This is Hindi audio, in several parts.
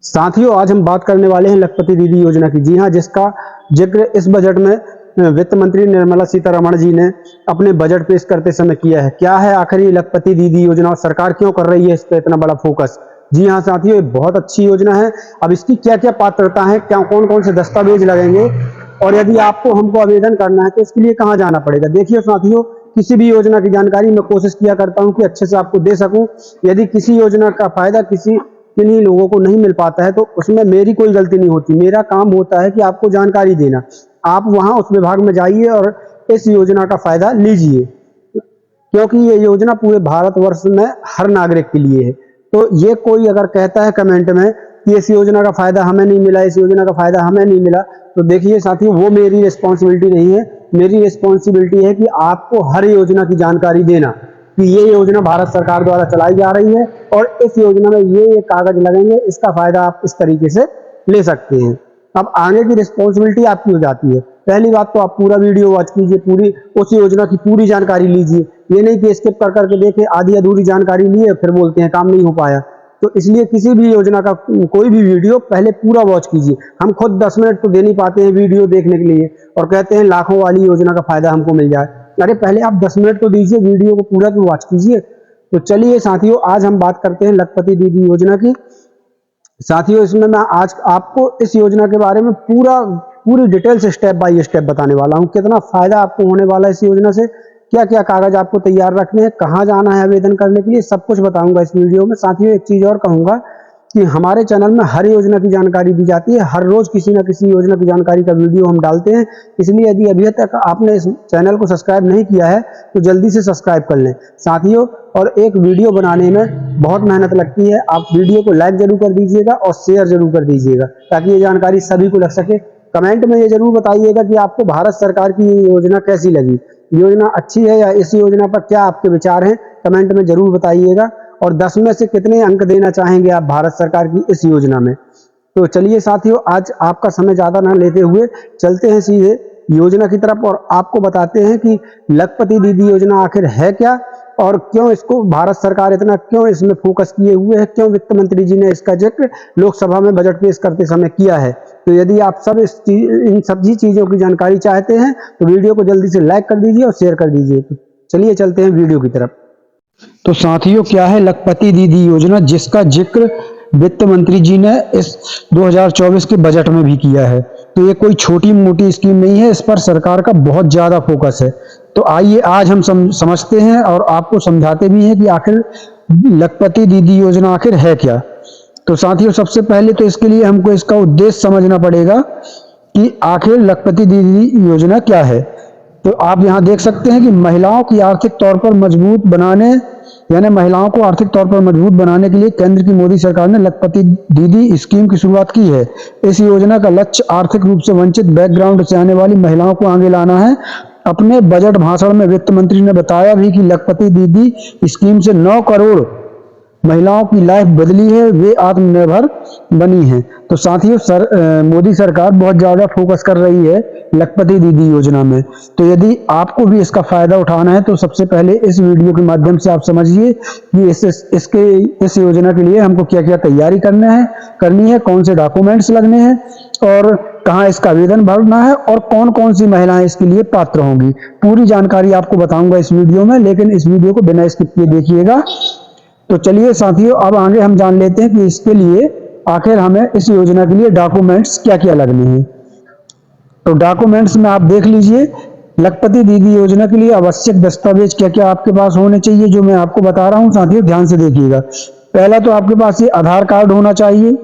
साथियों, आज हम बात करने वाले हैं लखपति दीदी योजना की। जी हाँ, जिसका जिक्र इस बजट में वित्त मंत्री निर्मला सीतारमण जी ने अपने बजट पेश करते समय किया है। क्या है आखिर ये लखपति दीदी योजना और सरकार क्यों कर रही है इस पर इतना बड़ा फोकस? जी हाँ साथियों, ये बहुत अच्छी योजना है। अब इसकी क्या क्या पात्रता है, क्या कौन कौन से दस्तावेज लगेंगे और यदि आपको हमको आवेदन करना है तो इसके लिए कहाँ जाना पड़ेगा। देखिए साथियों, किसी भी योजना की जानकारी मैं कोशिश किया करता हूँ कि अच्छे से आपको दे सकूं। यदि किसी योजना का फायदा किसी किन्हीं लोगों को नहीं मिल पाता है तो उसमें मेरी कोई गलती नहीं होती। मेरा काम होता है कि आपको जानकारी देना। आप वहां उस विभाग में जाइए और इस योजना का फायदा लीजिए, क्योंकि ये योजना पूरे भारतवर्ष में हर नागरिक के लिए है। तो ये कोई अगर कहता है कमेंट में कि इस योजना का फायदा हमें नहीं मिला, इस योजना का फायदा हमें नहीं मिला, तो देखिए साथियों, वो मेरी रिस्पॉन्सिबिलिटी नहीं है। मेरी रिस्पॉन्सिबिलिटी है कि आपको हर योजना की जानकारी देना कि ये योजना भारत सरकार द्वारा चलाई जा रही है और इस योजना में ये कागज लगेंगे, इसका फायदा आप इस तरीके से ले सकते हैं। अब आगे की रिस्पॉन्सिबिलिटी आपकी हो जाती है। पहली बात तो आप पूरा वीडियो वॉच कीजिए, पूरी उस योजना की पूरी जानकारी लीजिए। ये नहीं कि स्किप कर करके देखे, आधी अधूरी जानकारी लिए फिर बोलते हैं काम नहीं हो पाया। तो इसलिए किसी भी योजना का कोई भी वीडियो पहले पूरा वॉच कीजिए। हम खुद 10 मिनट तो दे नहीं पाते हैं वीडियो देखने के लिए और कहते हैं लाखों वाली योजना का फायदा हमको मिल जाए। अरे पहले आप 10 मिनट तो दीजिए, वीडियो को पूरा तो वॉच कीजिए। तो चलिए साथियों, आज हम बात करते हैं लखपति दीदी योजना की। साथियों, इसमें मैं आज आपको इस योजना के बारे में पूरी डिटेल से स्टेप बाय स्टेप बताने वाला हूं। कितना फायदा आपको होने वाला है इस योजना से, क्या क्या कागज आपको तैयार रखने हैं, कहाँ जाना है आवेदन करने के लिए, सब कुछ बताऊंगा इस वीडियो में। साथियों, एक चीज और कहूंगा कि हमारे चैनल में हर योजना की जानकारी दी जाती है। हर रोज किसी न किसी योजना की जानकारी का वीडियो हम डालते हैं। इसलिए यदि अभी तक आपने इस चैनल को सब्सक्राइब नहीं किया है तो जल्दी से सब्सक्राइब कर लें साथियों। और एक वीडियो बनाने में बहुत मेहनत लगती है। आप वीडियो को लाइक जरूर कर दीजिएगा और शेयर जरूर कर दीजिएगा ताकि ये जानकारी सभी को लग सके। कमेंट में ये जरूर बताइएगा कि आपको भारत सरकार की ये योजना कैसी लगी, योजना अच्छी है या इस योजना पर क्या आपके विचार हैं, कमेंट में जरूर बताइएगा। और 10 में से कितने अंक देना चाहेंगे आप भारत सरकार की इस योजना में। तो चलिए साथियों, आज आपका समय ज्यादा ना लेते हुए चलते हैं सीधे योजना की तरफ और आपको बताते हैं कि लखपति दीदी योजना आखिर है क्या और क्यों इसको भारत सरकार इतना क्यों इसमें फोकस किए हुए है, क्यों वित्त मंत्री जी ने इसका जिक्र लोकसभा में बजट पेश करते समय किया है। तो यदि आप सब इन सभी चीजों की जानकारी चाहते हैं तो वीडियो को जल्दी से लाइक कर दीजिए और शेयर कर दीजिए। तो चलिए चलते हैं वीडियो की तरफ। तो साथियों, क्या है लखपति दीदी योजना, जिसका जिक्र वित्त मंत्री जी ने इस 2024 के बजट में भी किया है। तो ये कोई छोटी मोटी स्कीम नहीं है, इस पर सरकार का बहुत ज्यादा फोकस है। तो आइए आज हम समझते हैं और आपको समझाते भी हैं कि आखिर लखपति दीदी योजना आखिर है क्या। तो साथियों, सबसे पहले तो इसके लिए हमको इसका उद्देश्य समझना पड़ेगा कि आखिर लखपति दीदी योजना क्या है। तो आप यहाँ देख सकते हैं कि महिलाओं की आर्थिक तौर पर मजबूत बनाने यानी महिलाओं को आर्थिक तौर पर मजबूत बनाने के लिए केंद्र की मोदी सरकार ने लखपति दीदी स्कीम की शुरुआत की है। इस योजना का लक्ष्य आर्थिक रूप से वंचित बैकग्राउंड से आने वाली महिलाओं को आगे लाना है। अपने बजट भाषण में वित्त मंत्री ने बताया भी कि लखपति दीदी स्कीम से 9 करोड़ महिलाओं की लाइफ बदली है, वे आत्मनिर्भर बनी हैं। तो साथियों, मोदी सरकार बहुत ज्यादा फोकस कर रही है लखपति दीदी योजना में। तो यदि आपको भी इसका फायदा उठाना है तो सबसे पहले इस वीडियो के माध्यम से आप समझिए कि इस योजना के लिए हमको क्या क्या तैयारी करनी है, कौन से डॉक्यूमेंट्स लगने हैं और कहाँ इसका आवेदन भरना है और कौन कौन सी महिलाएं इसके लिए पात्र होंगी। पूरी जानकारी आपको बताऊंगा इस वीडियो में, लेकिन इस वीडियो को बिना स्किप किए देखिएगा। तो चलिए साथियों, अब आगे हम जान लेते हैं कि इसके लिए आखिर हमें इस योजना के लिए डॉक्यूमेंट्स क्या क्या लगने हैं। तो डॉक्यूमेंट्स में आप देख लीजिए, लखपति दीदी योजना के लिए आवश्यक दस्तावेज क्या क्या आपके पास होने चाहिए, जो मैं आपको बता रहा हूं। साथियों, ध्यान से देखिएगा। पहला तो आपके पास ये आधार कार्ड होना चाहिए,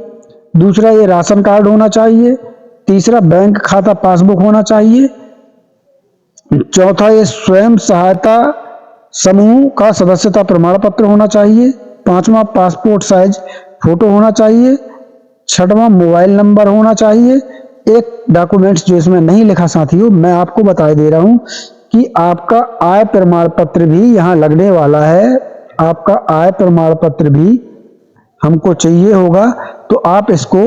दूसरा ये राशन कार्ड होना चाहिए, तीसरा बैंक खाता पासबुक होना चाहिए, चौथा ये स्वयं सहायता समूह का सदस्यता प्रमाण पत्र होना चाहिए, पांचवा पासपोर्ट साइज फोटो होना चाहिए, छठवां मोबाइल नंबर होना चाहिए। एक डॉक्यूमेंट्स जो इसमें नहीं लिखा साथियों, मैं आपको बता दे रहा हूं कि आपका आय प्रमाण पत्र भी यहां लगने वाला है। आपका आय प्रमाण पत्र भी हमको चाहिए होगा, तो आप इसको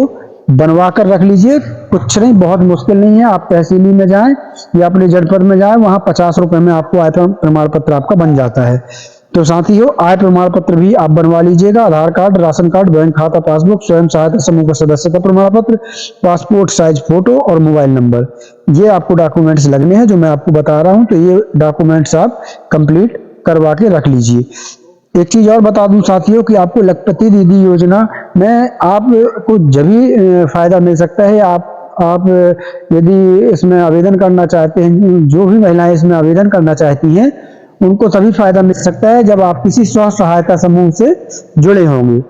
बनवा कर रख लीजिए। कुछ नहीं, बहुत मुश्किल नहीं है। आप तहसीली में जाएं या अपने जनपद में जाएं, वहां 50 रुपए में आपको आय प्रमाण पत्र आपका बन जाता है। तो साथियों, आय प्रमाण पत्र भी आप बनवा लीजिएगा। आधार कार्ड, राशन कार्ड, बैंक खाता पासबुक, स्वयं सहायता समूह का सदस्यता प्रमाण पत्र, पासपोर्ट साइज फोटो और मोबाइल नंबर, ये आपको डॉक्यूमेंट्स लगने हैं जो मैं आपको बता रहा हूं। तो ये डॉक्यूमेंट्स आप कंप्लीट करवा के रख लीजिए। एक चीज और बता दूं साथियों कि आपको लखपति दीदी योजना में आपको जब भी फायदा मिल सकता है। आप यदि इसमें आवेदन करना चाहते हैं, जो भी महिलाएं इसमें आवेदन करना चाहती हैं, उनको तभी फायदा मिल सकता है जब आप किसी स्व सहायता समूह से जुड़े होंगे।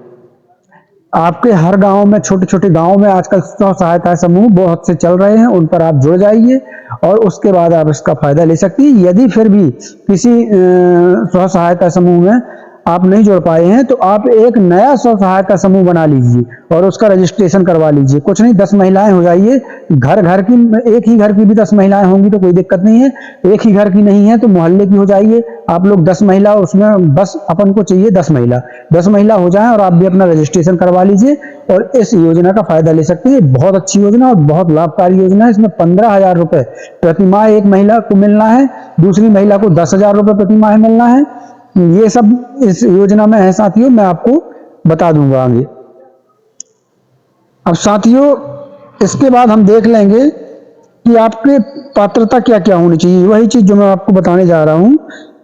आपके हर गांव में, छोटे छोटे गांव में आजकल स्व सहायता समूह बहुत से चल रहे हैं, उन पर आप जुड़ जाइए और उसके बाद आप इसका फायदा ले सकती हैं। यदि फिर भी किसी स्व सहायता समूह में आप नहीं जुड़ पाए हैं तो आप एक नया स्व सहायता समूह बना लीजिए और उसका रजिस्ट्रेशन करवा लीजिए। कुछ नहीं, 10 महिलाएं हो जाइए। घर घर की, एक ही घर की भी 10 महिलाएं होंगी तो कोई दिक्कत नहीं है। एक ही घर की नहीं है तो मोहल्ले की हो जाइए। आप लोग 10 महिला, उसमें बस अपन को चाहिए 10 महिला। 10 महिला हो जाएं और आप भी अपना रजिस्ट्रेशन करवा लीजिए और इस योजना का फायदा ले सकते हैं। बहुत अच्छी योजना और बहुत लाभकारी योजना है। इसमें 15,000 रुपए प्रति माह एक महिला को मिलना है, दूसरी महिला को 10,000 रुपए प्रति माह मिलना है। ये सब इस योजना में है साथियों, मैं आपको बता दूंगा आगे। अब साथियों, इसके बाद हम देख लेंगे कि आपके पात्रता क्या क्या होनी चाहिए। वही चीज जो मैं आपको बताने जा रहा हूं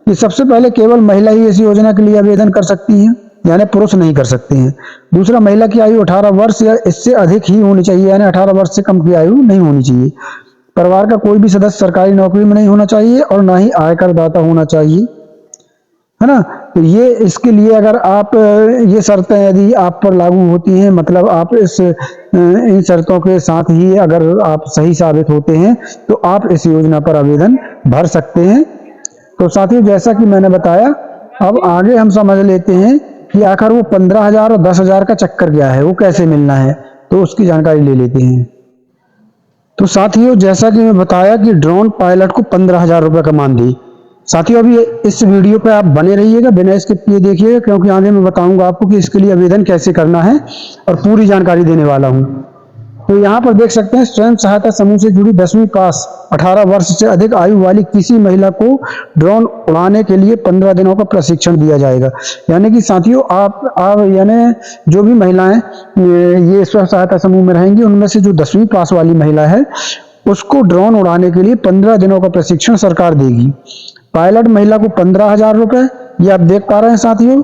कि सबसे पहले केवल महिला ही इस योजना के लिए आवेदन कर सकती हैं, यानी पुरुष नहीं कर सकते हैं। दूसरा, महिला की आयु 18 वर्ष या इससे अधिक ही होनी चाहिए, यानी 18 वर्ष से कम की आयु नहीं होनी चाहिए। परिवार का कोई भी सदस्य सरकारी नौकरी में नहीं होना चाहिए और ना ही आयकर दाता होना चाहिए, है ना। तो ये इसके लिए अगर आप ये शर्तें यदि आप पर लागू होती हैं, मतलब आप इन शर्तों के साथ ही अगर आप सही साबित होते हैं तो आप इस योजना पर आवेदन भर सकते हैं। तो साथियों, जैसा कि मैंने बताया, अब आगे हम समझ लेते हैं कि आखिर वो 15,000 और 10,000 का चक्कर क्या है, वो कैसे मिलना है, तो उसकी जानकारी ले लेते हैं। तो साथियों, जैसा कि मैं बताया कि ड्रोन पायलट को 15,000 रुपये का मानदेय। साथियों, अभी इस वीडियो पे आप बने रहिएगा, बिना स्किप किए देखिएगा, क्योंकि आगे मैं बताऊंगा आपको कि इसके लिए आवेदन कैसे करना है और पूरी जानकारी देने वाला हूं। तो यहाँ पर देख सकते हैं, स्वयं सहायता समूह से जुड़ी 10वीं पास 18 वर्ष से अधिक आयु वाली किसी महिला को ड्रोन उड़ाने के लिए 15 दिनों का प्रशिक्षण दिया जाएगा। यानी कि साथियों, आप यानी जो भी महिलाएं ये स्वयं सहायता समूह में रहेंगी, उनमें से जो 10वीं पास वाली महिला है उसको ड्रोन उड़ाने के लिए 15 दिनों का प्रशिक्षण सरकार देगी। पायलट महिला को 15,000 रुपए, ये आप देख पा रहे हैं साथियों।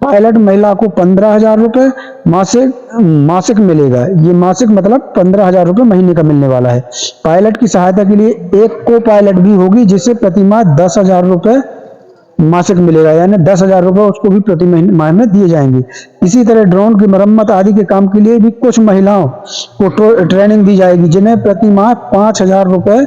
पायलट महिला को 15,000 रुपए मासिक मिलेगा। ये मासिक मतलब 15,000 रुपए महीने का मिलने वाला है। पायलट की सहायता के लिए एक को पायलट भी होगी, जिसे प्रति माह 10,000 रुपए मासिक मिलेगा, यानी 10,000 रुपए उसको भी प्रति माह में दिए जाएंगे। इसी तरह ड्रोन की मरम्मत आदि के काम के लिए भी कुछ महिलाओं को ट्रेनिंग दी जाएगी, जिन्हें प्रति माह 5,000 रुपए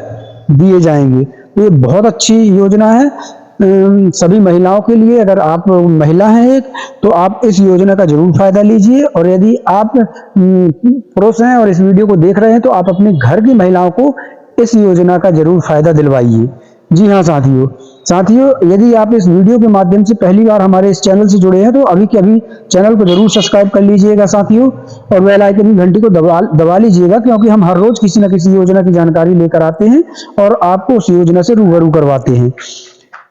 दिए जाएंगे। ये बहुत अच्छी योजना है सभी महिलाओं के लिए। अगर आप महिला हैं एक, तो आप इस योजना का जरूर फायदा लीजिए, और यदि आप पुरुष हैं और इस वीडियो को देख रहे हैं तो आप अपने घर की महिलाओं को इस योजना का जरूर फायदा दिलवाइए। जी हाँ साथियों, यदि आप इस वीडियो के माध्यम से पहली बार हमारे इस चैनल से जुड़े हैं तो अभी के अभी चैनल को जरूर सब्सक्राइब कर लीजिएगा साथियों, और बेल आइकन की घंटी को दबा लीजिएगा, क्योंकि हम हर रोज किसी न किसी योजना की जानकारी लेकर आते हैं और आपको उस योजना से रूबरू करवाते हैं।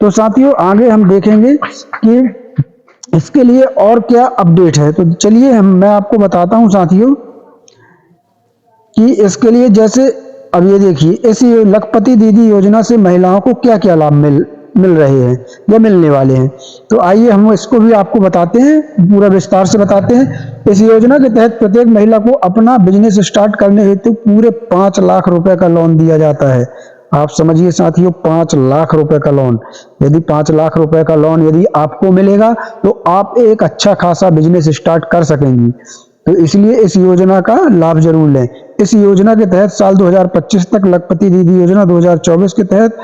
तो साथियों, आगे हम देखेंगे कि इसके लिए और क्या अपडेट है। तो चलिए मैं आपको बताता हूं साथियों कि इसके लिए, जैसे अब ये देखिए, इस लखपति दीदी योजना से महिलाओं को क्या क्या लाभ मिल रहे हैं या मिलने वाले हैं। तो आइए हम इसको भी आपको बताते हैं, पूरा विस्तार से बताते हैं। इस योजना के तहत प्रत्येक महिला को अपना बिजनेस स्टार्ट करने हेतु पूरे 5 लाख रुपए का लोन दिया जाता है। आप समझिए साथियों, 5 लाख रुपए का लोन। यदि 5 लाख रुपए का लोन यदि आपको मिलेगा तो आप एक अच्छा खासा बिजनेस स्टार्ट कर सकेंगी। तो इसलिए इस योजना का लाभ जरूर लें। इस योजना के तहत साल 2025 तक लखपति दीदी योजना 2024 के तहत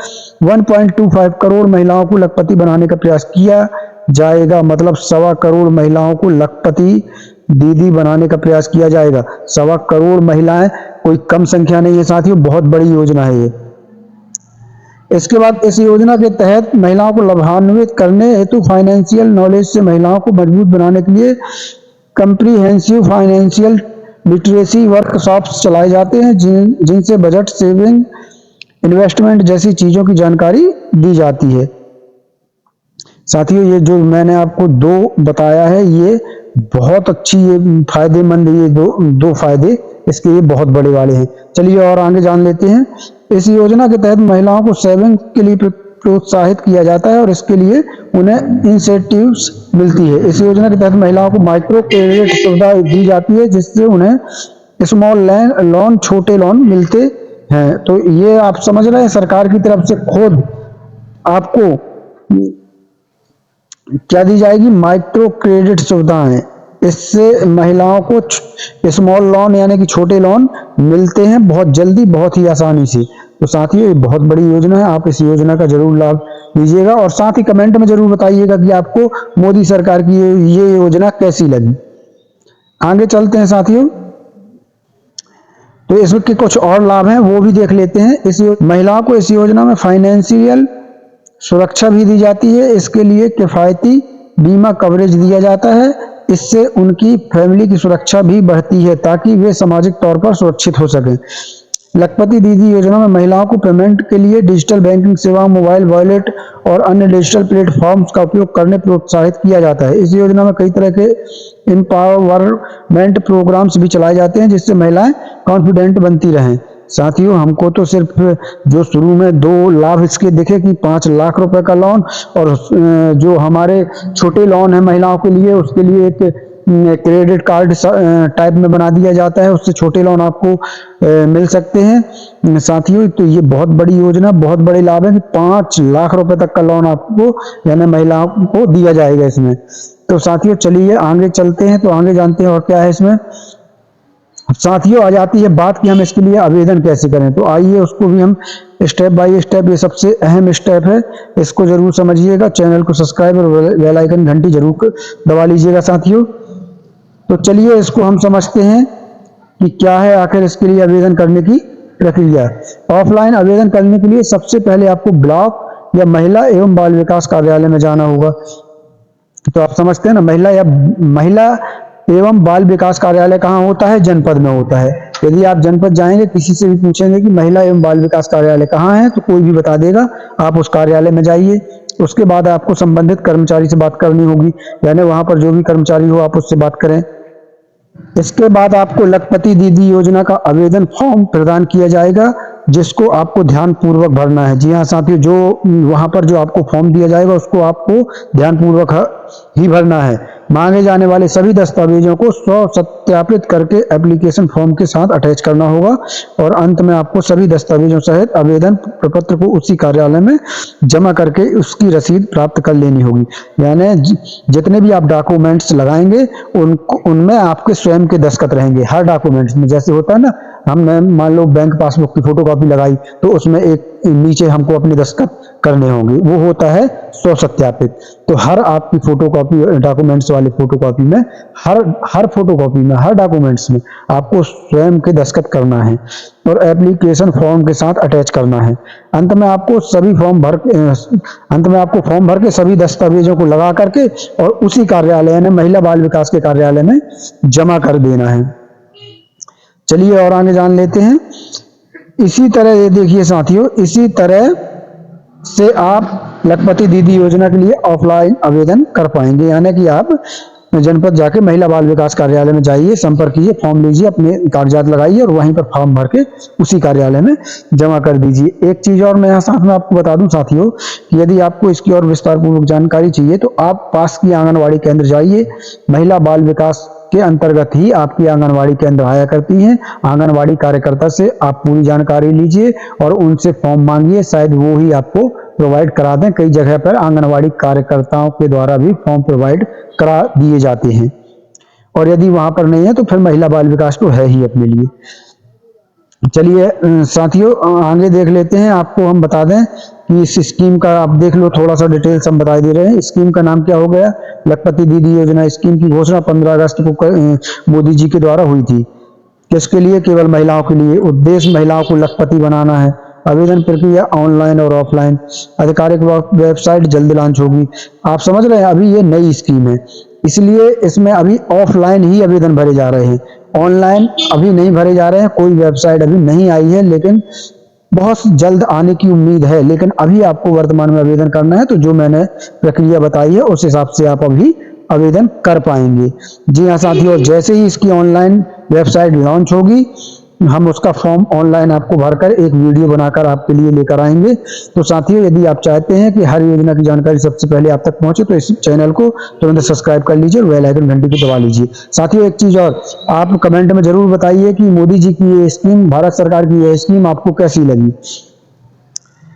1.25 करोड़ महिलाओं को लखपति बनाने का प्रयास किया जाएगा। मतलब 1.25 करोड़ महिलाओं को लखपति दीदी बनाने का प्रयास किया जाएगा। 1.25 करोड़ महिलाएं कोई कम संख्या नहीं है साथियों, बहुत बड़ी योजना है ये। इसके बाद इस योजना के तहत महिलाओं को लाभान्वित करने हेतु फाइनेंशियल नॉलेज से महिलाओं को मजबूत बनाने के लिए कंप्रीहेंसिव फाइनेंशियल लिटरेसी वर्कशॉप्स चलाए जाते हैं, जिनसे बजट, सेविंग, इन्वेस्टमेंट जैसी चीजों की जानकारी दी जाती है। साथियों ये जो मैंने आपको दो बताया है ये बहुत अच्छी, ये फायदेमंद, ये दो फायदे इसके ये बहुत बड़े वाले हैं। चलिए और आगे जान लेते हैं। इस योजना के तहत महिलाओं को सेविंग के लिए प्रोत्साहित किया जाता है और इसके लिए उन्हें इंसेंटिव्स मिलती है। इस योजना के तहत महिलाओं को माइक्रो क्रेडिट सुविधा दी जाती है जिससे उन्हें स्मॉल लोन, छोटे लोन मिलते हैं। तो ये आप समझ रहे हैं, सरकार की तरफ से खुद आपको क्या दी जाएगी, माइक्रो क्रेडिट सुविधाएं। इससे महिलाओं को स्मॉल लोन यानी कि छोटे लोन मिलते हैं बहुत जल्दी, बहुत ही आसानी से। तो साथियों ये बहुत बड़ी योजना है, आप इस योजना का जरूर लाभ लीजिएगा और साथ ही कमेंट में जरूर बताइएगा कि आपको मोदी सरकार की ये योजना कैसी लगी। आगे चलते हैं साथियों, तो इसके कुछ और लाभ हैं वो भी देख लेते हैं। महिलाओं को इस योजना में फाइनेंशियल सुरक्षा भी दी जाती है। इसके लिए किफायती बीमा कवरेज दिया जाता है। इससे उनकी फैमिली की सुरक्षा भी बढ़ती है ताकि वे सामाजिक तौर पर सुरक्षित हो सकें। लखपति दीदी योजना में महिलाओं को पेमेंट के लिए डिजिटल बैंकिंग सेवा, मोबाइल वॉलेट और अन्य डिजिटल प्लेटफॉर्म्स का उपयोग करने प्रोत्साहित किया जाता है। इस योजना में कई तरह के एम्पावरमेंट प्रोग्राम्स भी चलाए जाते हैं जिससे महिलाएं कॉन्फिडेंट बनती रहें। साथियों हमको तो सिर्फ जो शुरू में दो लाभ इसके दिखे कि 5 लाख रुपए का लोन और जो हमारे छोटे लोन है महिलाओं के लिए उसके लिए एक क्रेडिट कार्ड टाइप में बना दिया जाता है, उससे छोटे लोन आपको मिल सकते हैं। साथियों तो ये बहुत बड़ी योजना, बहुत बड़े लाभ है कि 5 लाख रुपए तक का लोन आपको यानी महिलाओं को दिया जाएगा इसमें। तो साथियों चलिए आगे चलते हैं, तो आगे जानते हैं और क्या है इसमें। साथियों आ जाती है बात कि हम इसके लिए आवेदन कैसे करें, तो आइए उसको भी हम स्टेप बाय स्टेप, ये सबसे अहम स्टेप है, इसको जरूर समझिएगा। चैनल को सब्सक्राइब और बेल आइकन घंटी जरूर दबा लीजिएगा साथियों। तो चलिए इसको हम समझते हैं कि क्या है आखिर इसके लिए आवेदन करने की प्रक्रिया। ऑफलाइन आवेदन करने के लिए सबसे पहले आपको ब्लॉक या महिला एवं बाल विकास कार्यालय में जाना होगा। तो आप समझते हैं ना, महिला एवं बाल विकास कार्यालय कहाँ होता है, जनपद में होता है। यदि आप जनपद जाएंगे, किसी से भी पूछेंगे कि महिला एवं बाल विकास कार्यालय कहाँ है, तो कोई भी बता देगा। आप उस कार्यालय में जाइए, उसके बाद आपको संबंधित कर्मचारी से बात करनी होगी, यानी वहां पर जो भी कर्मचारी हो आप उससे बात करें। इसके बाद आपको लखपति दीदी योजना का आवेदन फॉर्म प्रदान किया जाएगा जिसको आपको ध्यान पूर्वक भरना है। जी हाँ साथियों, जो वहां पर जो आपको फॉर्म दिया जाएगा उसको आपको ध्यान पूर्वक ही भरना है। मांगे जाने वाले सभी दस्तावेजों को सत्यापित करके एप्लीकेशन फॉर्म के साथ अटैच करना होगा और अंत में आपको सभी दस्तावेजों सहित आवेदन प्रपत्र को उसी कार्यालय में जमा करके उसकी रसीद प्राप्त कर लेनी होगी। यानी जितने भी आप डॉक्यूमेंट्स लगाएंगे उनमें आपके स्वयं के दस्तखत रहेंगे हर डॉक्यूमेंट्स में। जैसे होता है ना, हमने मान लो बैंक पासबुक की फोटोकॉपी लगाई तो उसमें एक नीचे हमको अपने दस्तखत करने होंगे, वो होता है स्वसत्यापित। तो हर आपकी फोटोकॉपी, डॉक्यूमेंट्स वाली फोटोकॉपी में, हर फोटोकॉपी में, हर डॉक्यूमेंट्स में आपको स्वयं के दस्तखत करना है और एप्लीकेशन फॉर्म के साथ अटैच करना है। अंत में आपको फॉर्म भर के सभी दस्तावेजों को लगा करके और उसी कार्यालय यानी महिला बाल विकास के कार्यालय में जमा कर देना है। चलिए और आगे जान लेते हैं। इसी तरह ये देखिए साथियों, इसी तरह से आप लखपति दीदी योजना के लिए ऑफलाइन आवेदन कर पाएंगे, यानी कि आप जनपद जाके महिला बाल विकास कार्यालय में जाइए, संपर्क कीजिए, फॉर्म लीजिए, अपने कागजात लगाइए और वहीं पर फॉर्म भर के उसी कार्यालय में जमा कर दीजिए। एक चीज और मैं यहाँ साथ में आपको बता दूं साथियों कि यदि आपको इसकी और विस्तार पूर्वक जानकारी चाहिए तो आप पास की आंगनवाड़ी केंद्र जाइए। महिला बाल विकास के अंतर्गत ही आपकी आंगनवाड़ी केंद्र आया करती हैं। आंगनवाड़ी कार्यकर्ता से आप पूरी जानकारी लीजिए और उनसे फॉर्म मांगिए, शायद वो ही आपको प्रोवाइड करा दें। कई जगह पर आंगनवाड़ी कार्यकर्ताओं के द्वारा भी फॉर्म प्रोवाइड करा दिए जाते हैं और यदि वहां पर नहीं है तो फिर महिला बाल विकास तो है ही अपने लिए। चलिए साथियों आगे देख लेते हैं। आपको हम बता दें कि इस स्कीम का आप देख लो, थोड़ा सा डिटेल्स हम बता दे रहे हैं। स्कीम का नाम क्या हो गया, लखपति दीदी योजना। स्कीम की घोषणा 15 अगस्त को मोदी जी के द्वारा हुई थी। किसके लिए, केवल महिलाओं के लिए। उद्देश्य महिलाओं को लखपति बनाना है। आवेदन प्रक्रिया ऑनलाइन और ऑफलाइन। आधिकारिक वेबसाइट जल्द लॉन्च होगी। आप समझ रहे हैं, अभी ये नई स्कीम है इसलिए इसमें अभी ऑफलाइन ही आवेदन भरे जा रहे हैं, ऑनलाइन अभी नहीं भरे जा रहे हैं। कोई वेबसाइट अभी नहीं आई है, लेकिन बहुत जल्द आने की उम्मीद है, लेकिन अभी आपको वर्तमान में आवेदन करना है, तो जो मैंने प्रक्रिया बताई है उस हिसाब से आप अभी आवेदन कर पाएंगे। जी हाँ साथियों, जैसे ही इसकी ऑनलाइन वेबसाइट लॉन्च होगी, हम उसका फॉर्म ऑनलाइन आपको भरकर एक वीडियो बनाकर आपके लिए लेकर आएंगे। तो साथियों, यदि आप चाहते हैं कि हर योजना की जानकारी सबसे पहले आप तक पहुंचे, तो इस चैनल को तुरंत सब्सक्राइब कर लीजिए और बेल आइकन घंटी को दबा लीजिए। साथियों, एक चीज और, आप कमेंट में जरूर बताइए कि मोदी जी की ये स्कीम, भारत सरकार की ये स्कीम आपको कैसी लगी।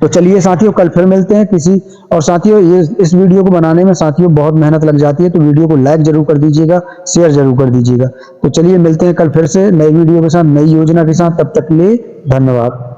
तो चलिए साथियों, कल फिर मिलते हैं किसी। और साथियों, ये इस वीडियो को बनाने में साथियों बहुत मेहनत लग जाती है, तो वीडियो को लाइक जरूर कर दीजिएगा, शेयर जरूर कर दीजिएगा। तो चलिए मिलते हैं कल फिर से नई वीडियो के साथ, नई योजना के साथ। तब तक के लिए धन्यवाद।